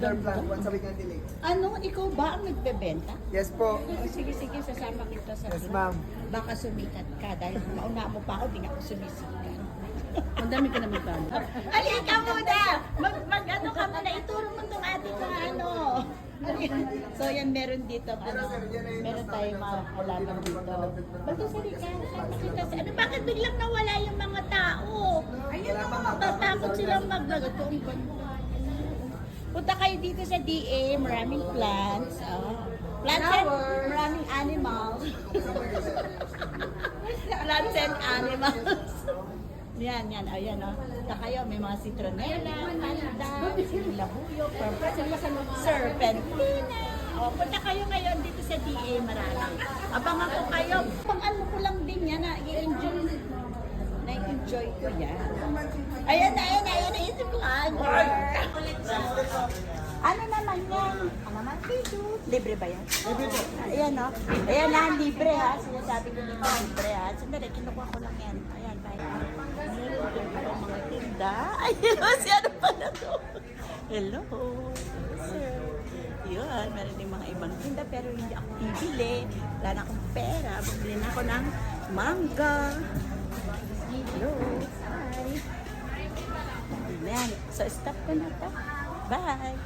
indoor plant once a week ang delay. Ano, ikaw ba ang nagbebenta? Yes po. O, sige, sasama kita sa Yes, vlog. ma'am. Baka sumikat ka dahil mauna mo pa ako, di nga ako sumisikat. Ang dami ka naman talo. Halika muna! Mag-ano ka muna, ituro mo itong ating mga ano. So yan, meron dito, meron tayong mga halaman dito. Bato sa Rika, makita sa ano, bakit biglang nawala yung mga tao? Ayun o, tatakot silang mag-lagato. Ang ganda. Punta kayo dito sa DA, maraming plants. Plants and maraming animals. Plants and animals. Yan. Ayan, o. Punta kayo, may mga citronella, panda, labuyo, serpentina. O, punta kayo ngayon dito sa DA, marami. Abangan ko kayo. Pang-ano ko lang din yan, na-enjoy ko yan. Ayan na yung vlogger. Ano naman yan? Ano naman dito? Libre ba yan? Libre po. Ayan o. Ayan na, libre ha. Sinasabi ko libre ha. Sandali, kinukuha ko lang yan. Ayan, bye. Meron mga tinda. Ay, hello, si ano pala to? Hello, sir. Yun, meron din mga ibang tinda pero hindi ako bibili. Wala na akong pera. Bumili na ako ng mangga. Hello, hi. Ayan. So, stop ko na to. Bye.